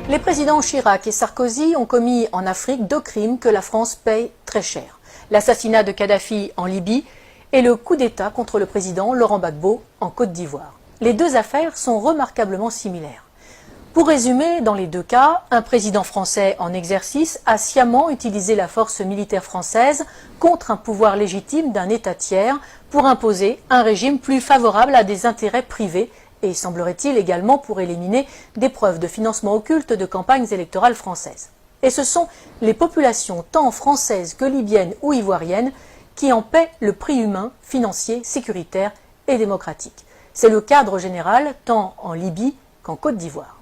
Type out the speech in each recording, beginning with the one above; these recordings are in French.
Les présidents Chirac et Sarkozy ont commis en Afrique 2 crimes que la France paye très cher. L'assassinat de Kadhafi en Libye et le coup d'État contre le président Laurent Gbagbo en Côte d'Ivoire. Les 2 affaires sont remarquablement similaires. Pour résumer, dans les 2 cas, un président français en exercice a sciemment utilisé la force militaire française contre un pouvoir légitime d'un État tiers pour imposer un régime plus favorable à des intérêts privés et, semblerait-il, également pour éliminer des preuves de financement occulte de campagnes électorales françaises. Et ce sont les populations, tant françaises que libyennes ou ivoiriennes, qui en paient le prix humain, financier, sécuritaire et démocratique. C'est le cadre général, tant en Libye qu'en Côte d'Ivoire.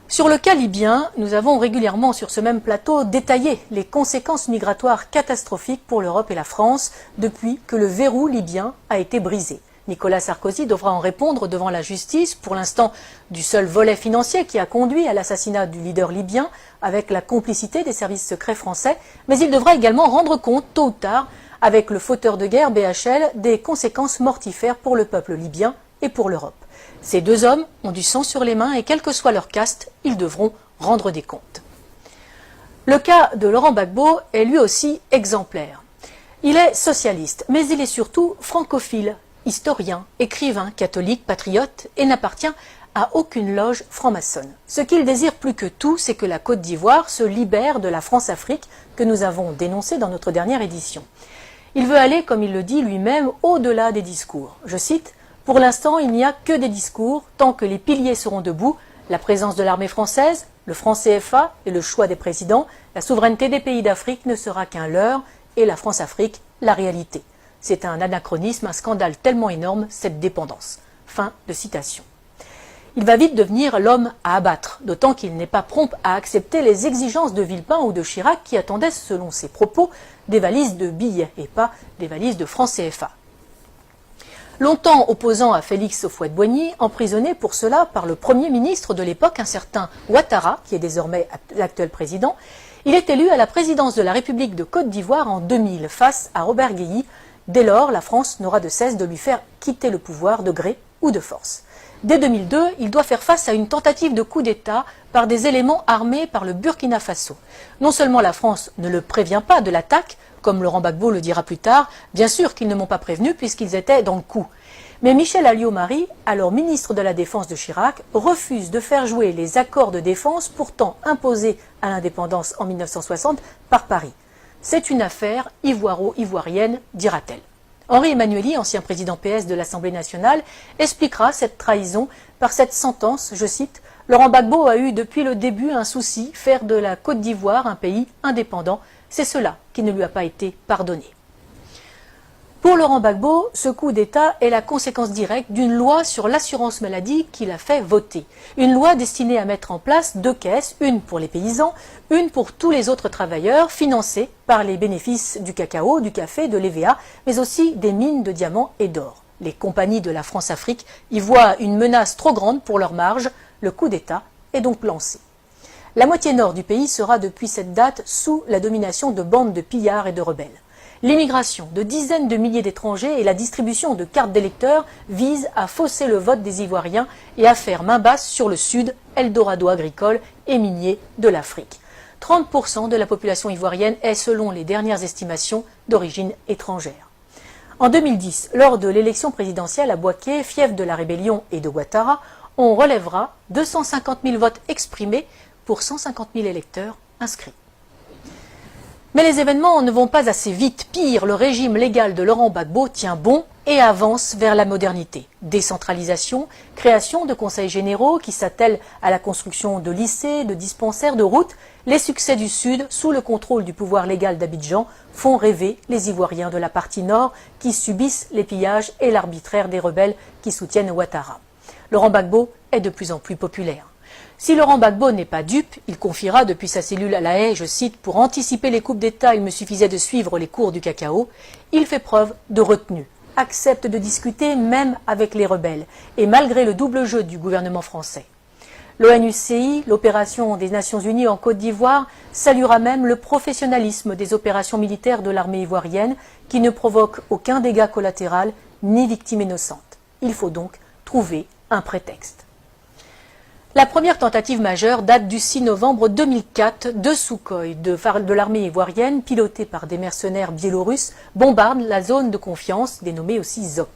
Sur le cas libyen, nous avons régulièrement sur ce même plateau détaillé les conséquences migratoires catastrophiques pour l'Europe et la France depuis que le verrou libyen a été brisé. Nicolas Sarkozy devra en répondre devant la justice, pour l'instant du seul volet financier qui a conduit à l'assassinat du leader libyen avec la complicité des services secrets français, mais il devra également rendre compte tôt ou tard avec le fauteur de guerre BHL des conséquences mortifères pour le peuple libyen et pour l'Europe. Ces 2 hommes ont du sang sur les mains et quel que soit leur caste, ils devront rendre des comptes. Le cas de Laurent Gbagbo est lui aussi exemplaire. Il est socialiste, mais il est surtout francophile, historien, écrivain, catholique, patriote et n'appartient à aucune loge franc-maçonne. Ce qu'il désire plus que tout, c'est que la Côte d'Ivoire se libère de la France-Afrique que nous avons dénoncée dans notre dernière édition. Il veut aller, comme il le dit lui-même, au-delà des discours. Je cite: « Pour l'instant, il n'y a que des discours. Tant que les piliers seront debout, la présence de l'armée française, le franc CFA et le choix des présidents, la souveraineté des pays d'Afrique ne sera qu'un leurre et la France-Afrique, la réalité. C'est un anachronisme, un scandale tellement énorme, cette dépendance. » Fin de citation. Il va vite devenir l'homme à abattre, d'autant qu'il n'est pas prompt à accepter les exigences de Villepin ou de Chirac qui attendaient, selon ses propos, des valises de billets et pas des valises de francs CFA. Longtemps opposant à Félix Houphouët-Boigny, emprisonné pour cela par le Premier ministre de l'époque, un certain Ouattara, qui est désormais l'actuel président, il est élu à la présidence de la République de Côte d'Ivoire en 2000 face à Robert Guéhi. Dès lors, la France n'aura de cesse de lui faire quitter le pouvoir de gré ou de force. Dès 2002, il doit faire face à une tentative de coup d'État par des éléments armés par le Burkina Faso. Non seulement la France ne le prévient pas de l'attaque, comme Laurent Gbagbo le dira plus tard, bien sûr qu'ils ne m'ont pas prévenu puisqu'ils étaient dans le coup. Mais Michel Alliot-Marie, alors ministre de la Défense de Chirac, refuse de faire jouer les accords de défense pourtant imposés à l'indépendance en 1960 par Paris. C'est une affaire ivoiro-ivoirienne, dira-t-elle. Henri Emmanuelli, ancien président PS de l'Assemblée nationale, expliquera cette trahison par cette sentence, je cite: « Laurent Gbagbo a eu depuis le début un souci, faire de la Côte d'Ivoire un pays indépendant. C'est cela qui ne lui a pas été pardonné. » Pour Laurent Gbagbo, ce coup d'État est la conséquence directe d'une loi sur l'assurance maladie qu'il a fait voter. Une loi destinée à mettre en place 2 caisses, une pour les paysans, une pour tous les autres travailleurs, financées par les bénéfices du cacao, du café, de l'EVA, mais aussi des mines de diamants et d'or. Les compagnies de la France-Afrique y voient une menace trop grande pour leur marge. Le coup d'État est donc lancé. La moitié nord du pays sera depuis cette date sous la domination de bandes de pillards et de rebelles. L'immigration de dizaines de milliers d'étrangers et la distribution de cartes d'électeurs visent à fausser le vote des Ivoiriens et à faire main basse sur le sud, Eldorado agricole et minier de l'Afrique. 30% de la population ivoirienne est, selon les dernières estimations, d'origine étrangère. En 2010, lors de l'élection présidentielle à Bouaké, fief de la rébellion et de Ouattara, on relèvera 250 000 votes exprimés pour 150 000 électeurs inscrits. Mais les événements ne vont pas assez vite. Pire, le régime légal de Laurent Gbagbo tient bon et avance vers la modernité. Décentralisation, création de conseils généraux qui s'attellent à la construction de lycées, de dispensaires, de routes. Les succès du Sud, sous le contrôle du pouvoir légal d'Abidjan, font rêver les Ivoiriens de la partie nord qui subissent les pillages et l'arbitraire des rebelles qui soutiennent Ouattara. Laurent Gbagbo est de plus en plus populaire. Si Laurent Gbagbo n'est pas dupe, il confiera depuis sa cellule à La Haye, je cite, « Pour anticiper les coupes d'État, il me suffisait de suivre les cours du cacao ». Il fait preuve de retenue, accepte de discuter même avec les rebelles, et malgré le double jeu du gouvernement français. L'ONUCI, l'opération des Nations Unies en Côte d'Ivoire, saluera même le professionnalisme des opérations militaires de l'armée ivoirienne qui ne provoquent aucun dégât collatéral ni victime innocente. Il faut donc trouver un prétexte. La première tentative majeure date du 6 novembre 2004. Deux Sukhoi de l'armée ivoirienne, pilotés par des mercenaires biélorusses, bombardent la zone de confiance, dénommée aussi ZOC,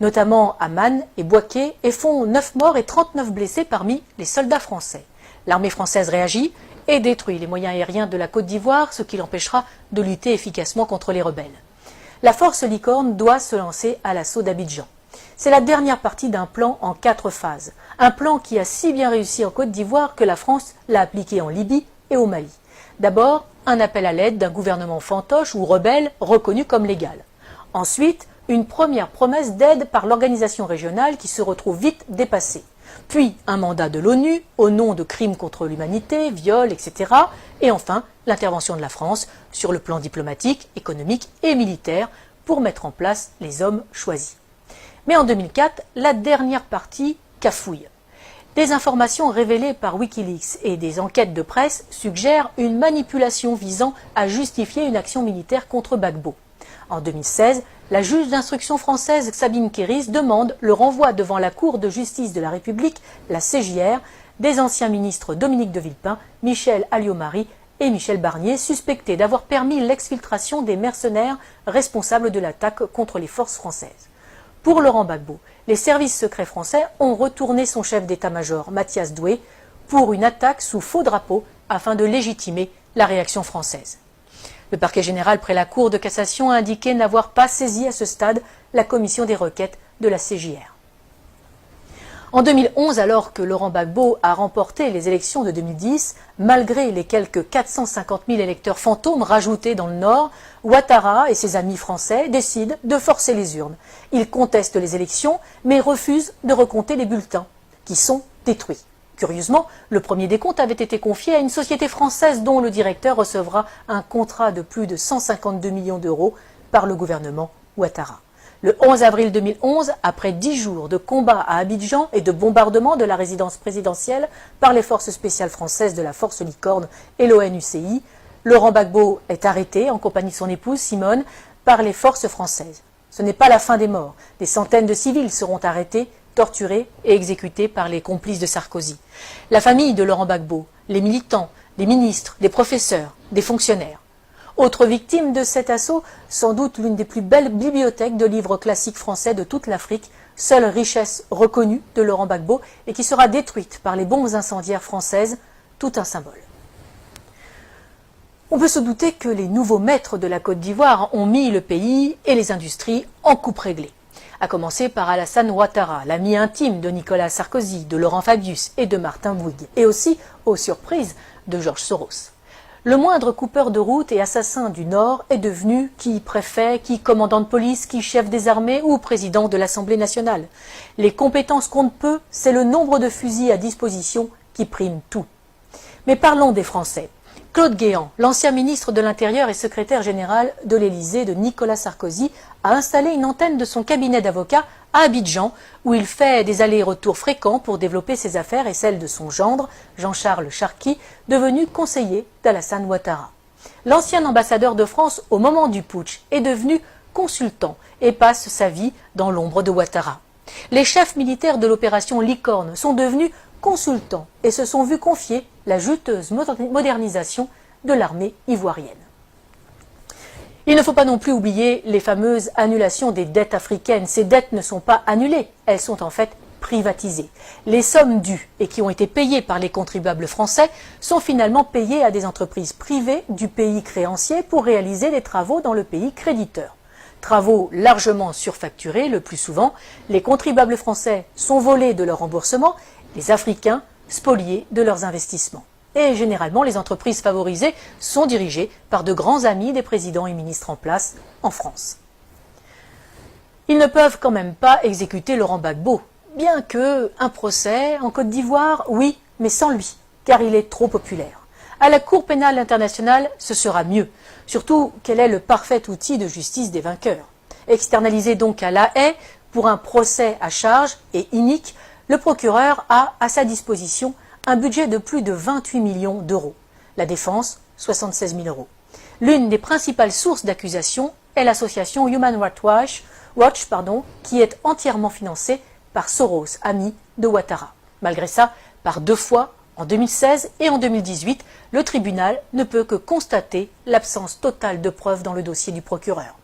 notamment à Man et Bouaké, et font 9 morts et 39 blessés parmi les soldats français. L'armée française réagit et détruit les moyens aériens de la Côte d'Ivoire, ce qui l'empêchera de lutter efficacement contre les rebelles. La force Licorne doit se lancer à l'assaut d'Abidjan. C'est la dernière partie d'un plan en 4 phases. Un plan qui a si bien réussi en Côte d'Ivoire que la France l'a appliqué en Libye et au Mali. D'abord, un appel à l'aide d'un gouvernement fantoche ou rebelle reconnu comme légal. Ensuite, une première promesse d'aide par l'organisation régionale qui se retrouve vite dépassée. Puis un mandat de l'ONU au nom de crimes contre l'humanité, viols, etc. Et enfin, l'intervention de la France sur le plan diplomatique, économique et militaire pour mettre en place les hommes choisis. Mais en 2004, la dernière partie cafouille. Des informations révélées par Wikileaks et des enquêtes de presse suggèrent une manipulation visant à justifier une action militaire contre Gbagbo. En 2016, la juge d'instruction française Sabine Kéris demande le renvoi devant la Cour de justice de la République, la CJR, des anciens ministres Dominique de Villepin, Michel Alliot-Marie et Michel Barnier, suspectés d'avoir permis l'exfiltration des mercenaires responsables de l'attaque contre les forces françaises. Pour Laurent Gbagbo, les services secrets français ont retourné son chef d'état-major, Mathias Doué, pour une attaque sous faux drapeau afin de légitimer la réaction française. Le parquet général près la Cour de cassation a indiqué n'avoir pas saisi à ce stade la commission des requêtes de la CJR. En 2011, alors que Laurent Gbagbo a remporté les élections de 2010, malgré les quelques 450 000 électeurs fantômes rajoutés dans le Nord, Ouattara et ses amis français décident de forcer les urnes. Ils contestent les élections, mais refusent de recompter les bulletins, qui sont détruits. Curieusement, le premier décompte avait été confié à une société française dont le directeur recevra un contrat de plus de 152 millions d'euros par le gouvernement Ouattara. Le 11 avril 2011, après 10 jours de combats à Abidjan et de bombardement de la résidence présidentielle par les forces spéciales françaises de la force Licorne et l'ONUCI, Laurent Gbagbo est arrêté en compagnie de son épouse Simone par les forces françaises. Ce n'est pas la fin des morts. Des centaines de civils seront arrêtés, torturés et exécutés par les complices de Sarkozy. La famille de Laurent Gbagbo, les militants, les ministres, des professeurs, des fonctionnaires. Autre victime de cet assaut, sans doute l'une des plus belles bibliothèques de livres classiques français de toute l'Afrique, seule richesse reconnue de Laurent Gbagbo et qui sera détruite par les bombes incendiaires françaises, tout un symbole. On peut se douter que les nouveaux maîtres de la Côte d'Ivoire ont mis le pays et les industries en coupe réglée. À commencer par Alassane Ouattara, l'ami intime de Nicolas Sarkozy, de Laurent Fabius et de Martin Bouygues, et aussi, aux surprises, de Georges Soros. Le moindre coupeur de route et assassin du Nord est devenu qui préfet, qui commandant de police, qui chef des armées ou président de l'Assemblée nationale. Les compétences comptent peu, c'est le nombre de fusils à disposition qui prime tout. Mais parlons des Français. Claude Guéant, l'ancien ministre de l'Intérieur et secrétaire général de l'Élysée de Nicolas Sarkozy, a installé une antenne de son cabinet d'avocats à Abidjan, où il fait des allers-retours fréquents pour développer ses affaires et celles de son gendre, Jean-Charles Charqui, devenu conseiller d'Alassane Ouattara. L'ancien ambassadeur de France au moment du putsch est devenu consultant et passe sa vie dans l'ombre de Ouattara. Les chefs militaires de l'opération Licorne sont devenus consultants et se sont vus confier la juteuse modernisation de l'armée ivoirienne. Il ne faut pas non plus oublier les fameuses annulations des dettes africaines. Ces dettes ne sont pas annulées, elles sont en fait privatisées. Les sommes dues et qui ont été payées par les contribuables français sont finalement payées à des entreprises privées du pays créancier pour réaliser des travaux dans le pays créditeur. Travaux largement surfacturés le plus souvent, les contribuables français sont volés de leur remboursement, les Africains spoliés de leurs investissements. Et généralement, les entreprises favorisées sont dirigées par de grands amis des présidents et ministres en place en France. Ils ne peuvent quand même pas exécuter Laurent Gbagbo, bien que un procès en Côte d'Ivoire, oui, mais sans lui, car il est trop populaire. À la Cour pénale internationale, ce sera mieux, surtout qu'elle est le parfait outil de justice des vainqueurs. Externalisé donc à La Haye pour un procès à charge et inique, le procureur a à sa disposition un budget de plus de 28 millions d'euros. La défense, 76 000 euros. L'une des principales sources d'accusation est l'association Human Rights Watch, qui est entièrement financée par Soros, ami de Ouattara. Malgré ça, Par 2 fois, en 2016 et en 2018, le tribunal ne peut que constater l'absence totale de preuves dans le dossier du procureur.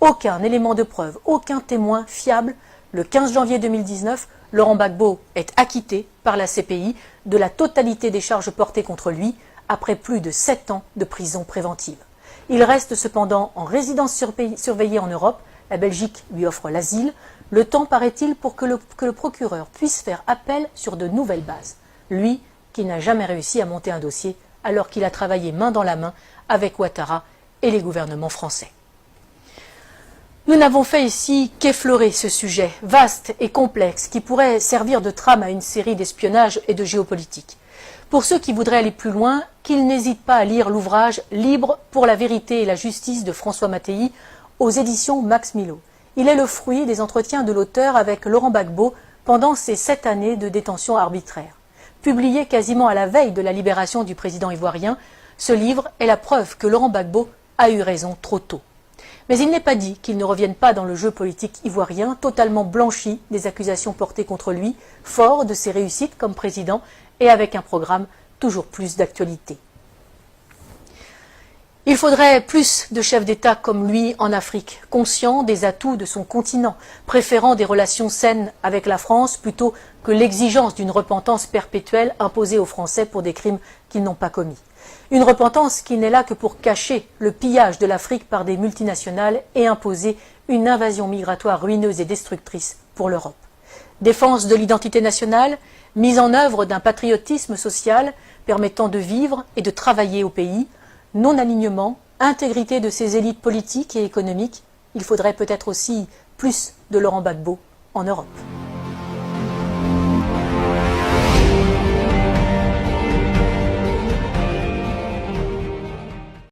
Aucun élément de preuve, aucun témoin fiable. Le 15 janvier 2019, Laurent Gbagbo est acquitté par la CPI de la totalité des charges portées contre lui après plus de 7 ans de prison préventive. Il reste cependant en résidence surveillée en Europe. La Belgique lui offre l'asile. Le temps, paraît-il, pour que le procureur puisse faire appel sur de nouvelles bases. Lui qui n'a jamais réussi à monter un dossier alors qu'il a travaillé main dans la main avec Ouattara et les gouvernements français. Nous n'avons fait ici qu'effleurer ce sujet vaste et complexe qui pourrait servir de trame à une série d'espionnage et de géopolitique. Pour ceux qui voudraient aller plus loin, qu'ils n'hésitent pas à lire l'ouvrage « Libre pour la vérité et la justice » de François Mattei aux éditions Max Milo. Il est le fruit des entretiens de l'auteur avec Laurent Gbagbo pendant ces 7 années de détention arbitraire. Publié quasiment à la veille de la libération du président ivoirien, ce livre est la preuve que Laurent Gbagbo a eu raison trop tôt. Mais il n'est pas dit qu'il ne revienne pas dans le jeu politique ivoirien, totalement blanchi des accusations portées contre lui, fort de ses réussites comme président et avec un programme toujours plus d'actualité. Il faudrait plus de chefs d'État comme lui en Afrique, conscients des atouts de son continent, préférant des relations saines avec la France plutôt que l'exigence d'une repentance perpétuelle imposée aux Français pour des crimes qu'ils n'ont pas commis. Une repentance qui n'est là que pour cacher le pillage de l'Afrique par des multinationales et imposer une invasion migratoire ruineuse et destructrice pour l'Europe. Défense de l'identité nationale, mise en œuvre d'un patriotisme social permettant de vivre et de travailler au pays, non-alignement, intégrité de ses élites politiques et économiques. Il faudrait peut-être aussi plus de Laurent Gbagbo en Europe.